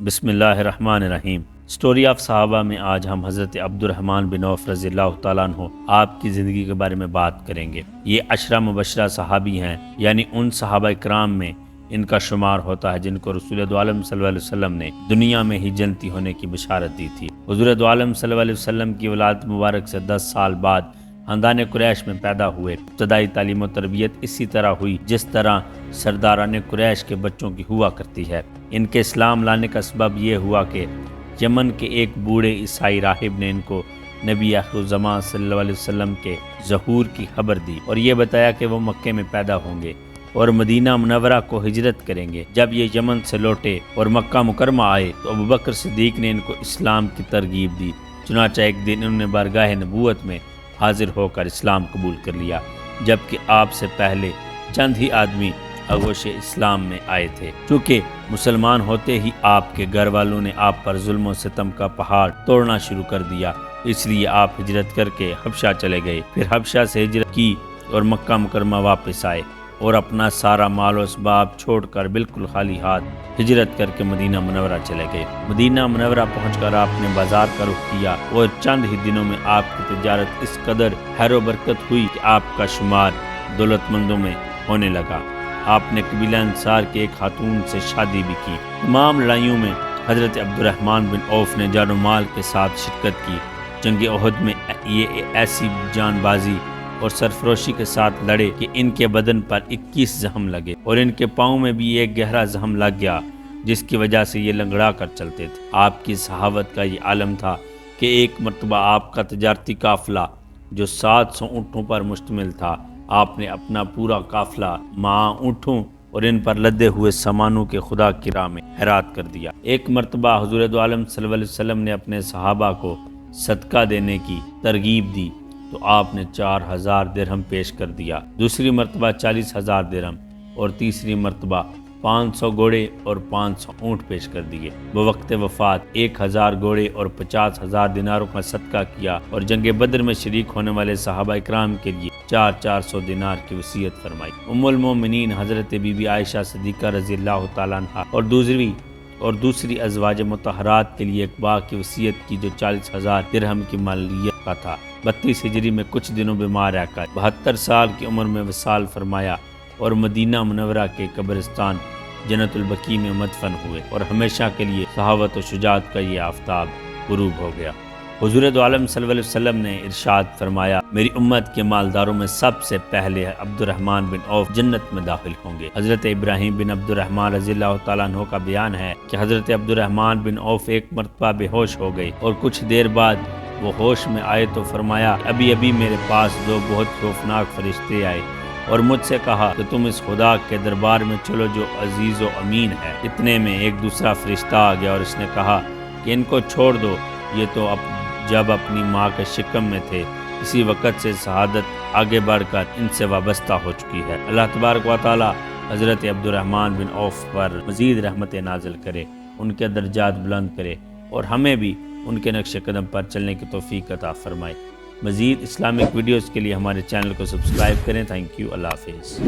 بسم اللہ الرحمن الرحیم۔ سٹوری آف صحابہ میں آج ہم حضرت عبد الرحمن بن عوف رضی اللہ تعالیٰ عنہ آپ کی زندگی کے بارے میں بات کریں گے۔ یہ عشرہ مبشرہ صحابی ہیں، یعنی ان صحابہ کرام میں ان کا شمار ہوتا ہے جن کو رسول دو عالم صلی اللہ علیہ وسلم نے دنیا میں ہی جنتی ہونے کی بشارت دی تھی۔ حضور دو عالم صلی اللہ علیہ وسلم کی ولادت مبارک سے 10 سال بعد خاندان قریش میں پیدا ہوئے۔ ابتدائی تعلیم و تربیت اسی طرح ہوئی جس طرح سرداران قریش کے بچوں کی ہوا کرتی ہے۔ ان کے اسلام لانے کا سبب یہ ہوا کہ یمن کے ایک بوڑھے عیسائی راہب نے ان کو نبی آخر الزمان صلی اللہ علیہ وسلم کے ظہور کی خبر دی اور یہ بتایا کہ وہ مکے میں پیدا ہوں گے اور مدینہ منورہ کو ہجرت کریں گے۔ جب یہ یمن سے لوٹے اور مکہ مکرمہ آئے تو ابوبکر صدیق نے ان کو اسلام کی ترغیب دی۔ چنانچہ ایک دن انہوں نے بارگاہ نبوت میں حاضر ہو کر اسلام قبول کر لیا، جبکہ آپ سے پہلے چند ہی آدمی آغوش اسلام میں آئے تھے۔ چونکہ مسلمان ہوتے ہی آپ کے گھر والوں نے آپ پر ظلم و ستم کا پہاڑ توڑنا شروع کر دیا، اس لیے آپ ہجرت کر کے حبشہ چلے گئے۔ پھر حبشہ سے ہجرت کی اور مکہ مکرمہ واپس آئے اور اپنا سارا مال و اسباب چھوڑ کر بالکل خالی ہاتھ ہجرت کر کے مدینہ منورہ چلے گئے۔ مدینہ منورہ پہنچ کر آپ نے بازار کا رخ کیا اور چند ہی دنوں میں آپ کی تجارت اس قدر خیر و برکت ہوئی کہ آپ کا شمار دولت مندوں میں ہونے لگا۔ آپ نے قبیلہ انصار کے ایک خاتون سے شادی بھی کی۔ تمام لڑائیوں میں حضرت عبد الرحمن بن عوف نے جان و مال کے ساتھ شرکت کی۔ جنگ احد میں یہ ایسی جان بازی اور سرفروشی کے ساتھ لڑے کہ ان کے بدن پر 21 زخم لگے اور ان کے پاؤں میں بھی ایک گہرا زخم لگ گیا جس کی وجہ سے یہ لنگڑا کر چلتے تھے۔ آپ کی صحاوت کا یہ عالم تھا کہ ایک مرتبہ آپ کا تجارتی قافلہ جو 700 اونٹوں پر مشتمل تھا، آپ نے اپنا پورا قافلہ اونٹوں اور ان پر لدے ہوئے سامانوں کے خدا کی راہ میں خیرات کر دیا۔ ایک مرتبہ حضور دو عالم صلی اللہ علیہ وسلم نے اپنے صحابہ کو صدقہ دینے کی ترغیب دی تو آپ نے 4000 درہم پیش کر دیا، دوسری مرتبہ 40,000 درہم اور تیسری مرتبہ 500 گھوڑے اور 500 اونٹ پیش کر دیے۔ بوقت وفات 1000 گھوڑے اور 50,000 دیناروں کا صدقہ کیا اور جنگ بدر میں شریک ہونے والے صحابہ اکرام کے لیے 400 دینار کی وصیت فرمائی۔ ام المومنین حضرت بی بی عائشہ صدیقہ رضی اللہ تعالیٰ عنہ اور دوسری ازواج مطہرات کے لیے ایک باغ کی وصیت کی جو 40,000 درہم کی مالیت کا تھا۔ 32 ہجری میں کچھ دنوں بیمار رہ کر 72 سال کی عمر میں وصال فرمایا اور مدینہ منورہ کے قبرستان جنت البقیع میں مدفن ہوئے اور ہمیشہ کے لیے صحاوت و شجاعت کا یہ آفتاب غروب ہو گیا۔ حضور دو عالم صلی اللہ علیہ وسلم نے ارشاد فرمایا، میری امت کے مالداروں میں سب سے پہلے عبد الرحمن بن عوف جنت میں داخل ہوں گے۔ حضرت ابراہیم بن عبد الرحمن رضی اللہ تعالیٰ عنہ کا بیان ہے کہ حضرت عبد الرحمن بن عوف ایک مرتبہ بے ہوش ہو گئے اور کچھ دیر بعد وہ ہوش میں آئے تو فرمایا، ابھی میرے پاس 2 بہت خوفناک فرشتے آئے اور مجھ سے کہا کہ تم اس خدا کے دربار میں چلو جو عزیز و امین ہے۔ اتنے میں ایک دوسرا فرشتہ آ گیا اور اس نے کہا کہ ان کو چھوڑ دو، یہ تو جب اپنی ماں کے شکم میں تھے اسی وقت سے شہادت آگے بڑھ کر ان سے وابستہ ہو چکی ہے۔ اللہ تبارک و تعالی حضرت عبد الرحمن بن عوف پر مزید رحمت نازل کرے، ان کے درجات بلند کرے اور ہمیں بھی ان کے نقش قدم پر چلنے کی توفیق عطا فرمائے۔ مزید اسلامک ویڈیوز کے لیے ہمارے چینل کو سبسکرائب کریں۔ تھینک یو، اللہ حافظ۔